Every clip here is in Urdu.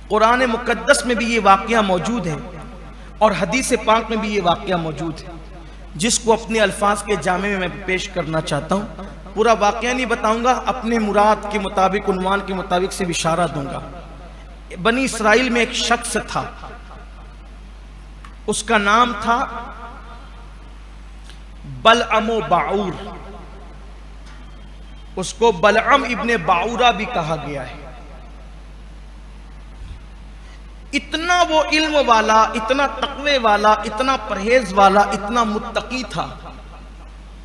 قرآن مقدس میں بھی یہ واقعہ موجود ہے اور حدیث پاک میں بھی یہ واقعہ موجود ہے، جس کو اپنے الفاظ کے جامع میں پیش کرنا چاہتا ہوں۔ پورا واقعہ نہیں بتاؤں گا، اپنے مراد کے مطابق، عنوان کے مطابق سے اشارہ دوں گا۔ بنی اسرائیل میں ایک شخص تھا، اس کا نام تھا بلعم و باعور، اس کو بلعم ابن باعورہ بھی کہا گیا ہے۔ اتنا وہ علم والا، اتنا تقوی والا، اتنا پرہیز والا، اتنا متقی تھا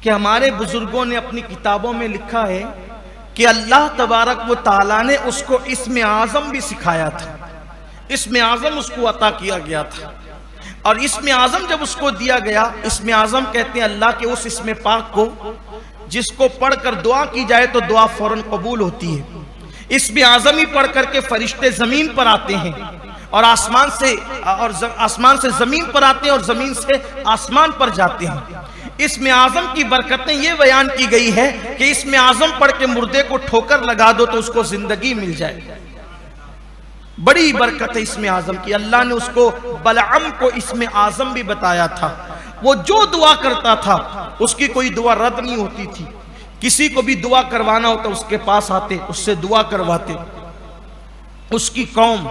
کہ ہمارے بزرگوں نے اپنی کتابوں میں لکھا ہے کہ اللہ تبارک و تعالیٰ نے اس کو اسم اعظم بھی سکھایا تھا۔ اسم اعظم اس کو عطا کیا گیا تھا، اور اسم اعظم جب اس کو دیا گیا، اسم اعظم کہتے ہیں اللہ کے اس اسم پاک کو جس کو پڑھ کر دعا کی جائے تو دعا فوراً قبول ہوتی ہے۔ اسم اعظم ہی پڑھ کر کے فرشتے زمین پر آتے ہیں، اور آسمان سے زمین پر آتے ہیں، اور زمین سے آسمان پر جاتے ہیں۔ اسم اعظم کی برکتیں یہ بیان کی گئی ہے کہ اسم اعظم پڑھ کے مردے کو ٹھوکر لگا دو تو اس کو زندگی مل جائے۔ بڑی برکت ہے اسم اعظم کی۔ اللہ نے اس کو بلعم کو اسم اعظم بھی بتایا تھا۔ وہ جو دعا کرتا تھا اس کی کوئی دعا رد نہیں ہوتی تھی۔ کسی کو بھی دعا کروانا ہوتا اس کے پاس آتے، اس سے دعا کرواتے۔ اس کی قوم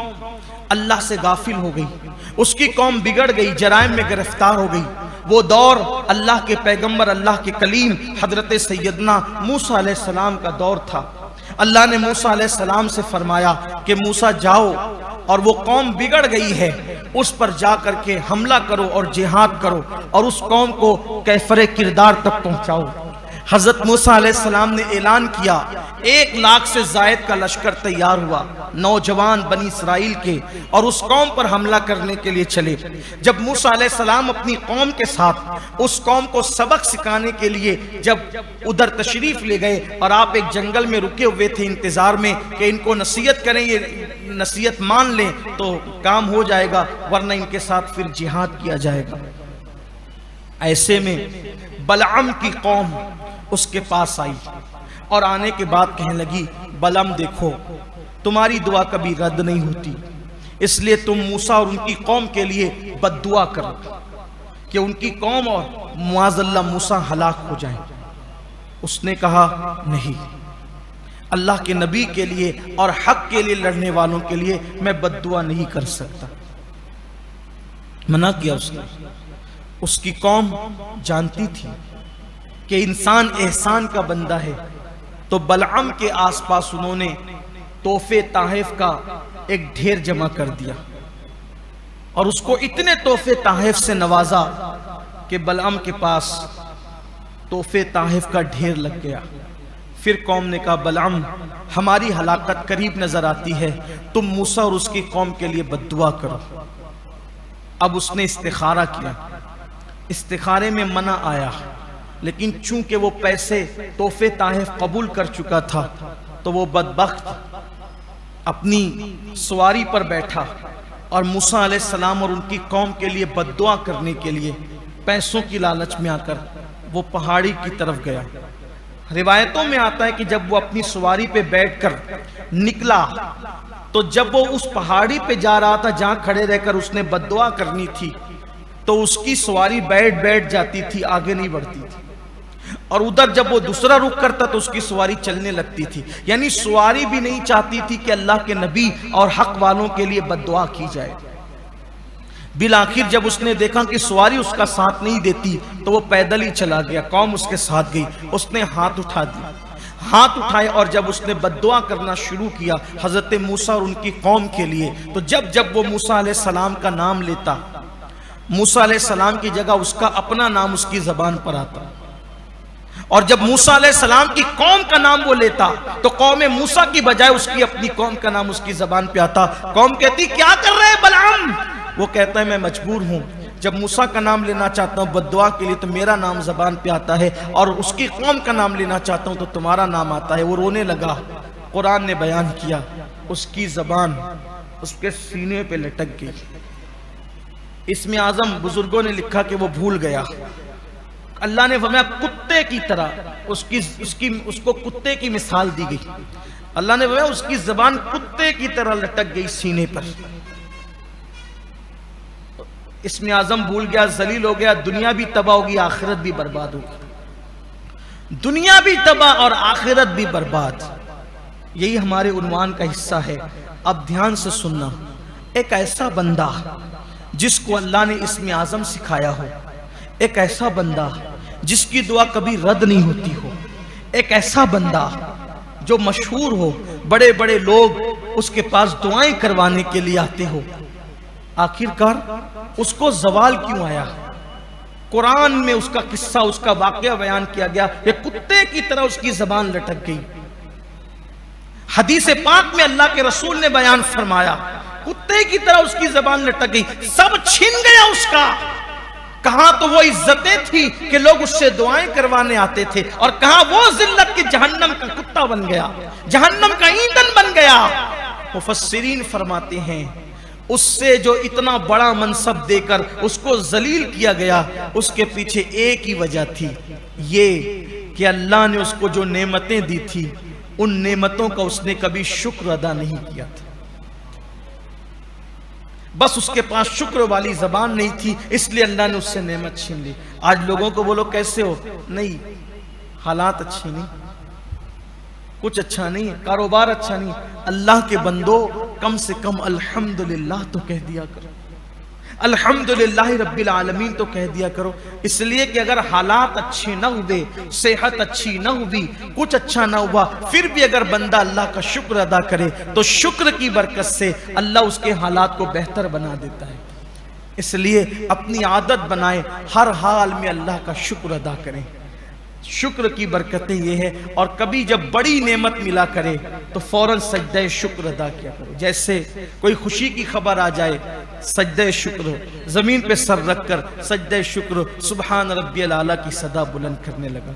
اللہ سے غافل ہو گئی، اس کی قوم بگڑ گئی، جرائم میں گرفتار ہو گئی۔ وہ دور اللہ کے پیغمبر، اللہ کے کلیم حضرت سیدنا موسیٰ علیہ السلام کا دور تھا۔ اللہ نے موسیٰ علیہ السلام سے فرمایا کہ موسیٰ جاؤ، اور وہ قوم بگڑ گئی ہے اس پر جا کر کے حملہ کرو اور جہاد کرو، اور اس قوم کو کیفر کردار تک پہنچاؤ۔ حضرت موسیٰ علیہ السلام نے اعلان کیا، 1,00,000 سے زائد کا لشکر تیار ہوا، نوجوان بنی اسرائیل کے، اور اس قوم پر حملہ کرنے کے لیے چلے۔ جب موسیٰ علیہ السلام اپنی قوم کے ساتھ اس قوم کو سبق سکھانے کے لیے جب ادھر تشریف لے گئے، اور آپ ایک جنگل میں رکے ہوئے تھے انتظار میں کہ ان کو نصیحت کریں، یہ نصیحت مان لیں تو کام ہو جائے گا، ورنہ ان کے ساتھ پھر جہاد کیا جائے گا۔ ایسے میں بلعم کی قوم اس کے پاس آئی، اور آنے کے بعد کہنے لگی، بلعم دیکھو تمہاری دعا کبھی رد نہیں ہوتی، اس لیے تم موسیٰ اور ان کی قوم کے لیے بد دعا کرو کہ ان کی قوم اور معاذ اللہ موسیٰ ہلاک ہو جائیں۔ اس نے کہا نہیں، اللہ کے نبی کے لیے اور حق کے لیے لڑنے والوں کے لیے میں بد دعا نہیں کر سکتا۔ منع کیا اس نے۔ اس کی قوم جانتی تھی کہ انسان احسان کا بندہ ہے، تو بلعم کے آس پاس انہوں نے تحفے تحائف کا ایک ڈھیر جمع کر دیا، اور اس کو اتنے تحفے تحائف سے نوازا کہ بلعم کے پاس تحفے تحائف کا ڈھیر لگ گیا۔ پھر قوم نے کہا، بلعم ہماری ہلاکت قریب نظر آتی ہے، تم موسیٰ اور اس کی قوم کے لیے بد دعا کرو۔ اب اس نے استخارہ کیا، استخارے میں منع آیا، لیکن چونکہ وہ پیسے تحفے تحائف قبول کر چکا تھا تو وہ بدبخت اپنی سواری پر بیٹھا، اور موسیٰ علیہ السلام اور ان کی قوم کے لیے بد دعا کرنے کے لیے پیسوں کی لالچ میں آ کر وہ پہاڑی کی طرف گیا۔ روایتوں میں آتا ہے کہ جب وہ اپنی سواری پہ بیٹھ کر نکلا تو جب وہ اس پہاڑی پہ جا رہا تھا جہاں کھڑے رہ کر اس نے بد دعا کرنی تھی، تو اس کی سواری بیٹھ جاتی تھی، آگے نہیں بڑھتی تھی، اور ادھر جب وہ دوسرا رخ کرتا تو اس کی سواری چلنے لگتی تھی۔ یعنی سواری بھی نہیں چاہتی تھی کہ اللہ کے نبی اور حق والوں کے لیے بد دعا کی جائے۔ بالآخر جب اس نے دیکھا کہ سواری اس کا ساتھ نہیں دیتی تو وہ پیدل ہی چلا گیا، قوم اس کے ساتھ گئی۔ اس نے ہاتھ اٹھا دیا، ہاتھ اٹھائے، اور جب اس نے بد دعا کرنا شروع کیا حضرت موسیٰ اور ان کی قوم کے لیے، تو جب وہ موسیٰ علیہ السلام کا نام لیتا، موسیٰ علیہ السلام کی جگہ اس کا اپنا نام اس کی زبان پر آتا، اور جب موسیٰ علیہ السلام کی قوم کا نام وہ لیتا تو قوم موسیٰ کی بجائے اس کی اپنی قوم کا نام اس کی زبان پہ آتا۔ قوم کہتی، کیا کر رہے بلعم؟ وہ کہتا ہے، میں مجبور ہوں، جب موسیٰ کا نام لینا چاہتا ہوں بد دعا کے لیے تو میرا نام زبان پہ آتا ہے، اور اس کی قوم کا نام لینا چاہتا ہوں تو تمہارا نام آتا ہے۔ وہ رونے لگا۔ قرآن نے بیان کیا، اس کی زبان اس کے سینے پہ لٹک گئی۔ اسم اعظم بزرگوں نے لکھا کہ وہ بھول گیا۔ اللہ نے فرمایا کتے کی طرح اس کو کتے کی مثال دی گئی۔ اللہ نے بتایا اس کی زبان کتے کی طرح لٹک گئی سینے پر. اسم اعظم بھول گیا، ذلیل ہو گیا، دنیا بھی تباہ ہوگی، آخرت بھی برباد ہوگی. دنیا بھی تباہ اور آخرت بھی برباد. یہی ہمارے عنوان کا حصہ ہے. اب دھیان سے سننا. ایک ایسا بندہ جس کو اللہ نے اسم اعظم سکھایا ہو، ایک ایسا بندہ جس کی دعا کبھی رد نہیں ہوتی ہو، ایک ایسا بندہ جو مشہور ہو، بڑے بڑے لوگ اس کے پاس دعائیں کروانے کے لیے آتے ہو، آخرکار اس کو زوال کیوں آیا؟ قرآن میں اس کا قصہ، اس کا واقعہ بیان کیا گیا. یہ کتے کی طرح اس کی زبان لٹک گئی. حدیث پاک میں اللہ کے رسول نے بیان فرمایا کتے کی طرح اس کی زبان لٹک گئی، سب چھن گیا اس کا. کہاں تو وہ عزتیں تھی کہ لوگ اس سے دعائیں کروانے آتے تھے، اور کہاں وہ ذلت کہ جہنم کا کتا بن گیا، جہنم کا ایندھن بن گیا. مفسرین فرماتے ہیں اس سے جو اتنا بڑا منصب دے کر اس کو ذلیل کیا گیا، اس کے پیچھے ایک ہی وجہ تھی، یہ کہ اللہ نے اس کو جو نعمتیں دی تھی ان نعمتوں کا اس نے کبھی شکر ادا نہیں کیا تھا. بس اس کے پاس شکر والی زبان نہیں تھی، اس لیے اللہ نے اس سے نعمت چھین لی. آج لوگوں کو بولو کیسے ہو، نہیں حالات اچھے نہیں، کچھ اچھا نہیں ہے، کاروبار اچھا نہیں. اللہ کے بندو کم سے کم الحمدللہ تو کہہ دیا کرو، الحمدللہ رب العالمین تو کہہ دیا کرو. اس لیے کہ اگر حالات اچھے نہ ہوئے، صحت اچھی نہ ہوئی، کچھ اچھا نہ ہوا، پھر بھی اگر بندہ اللہ کا شکر ادا کرے تو شکر کی برکت سے اللہ اس کے حالات کو بہتر بنا دیتا ہے. اس لیے اپنی عادت بنائیں ہر حال میں اللہ کا شکر ادا کریں. شکر کی برکتیں یہ ہے. اور کبھی جب بڑی نعمت ملا کرے تو فوراً سجدہ شکر ادا کیا کرو. جیسے کوئی خوشی کی خبر آ جائے، سجدہ شکر، زمین پہ سر رکھ کر سجدہ شکر، سبحان ربی الاعلیٰ کی صدا بلند کرنے لگا.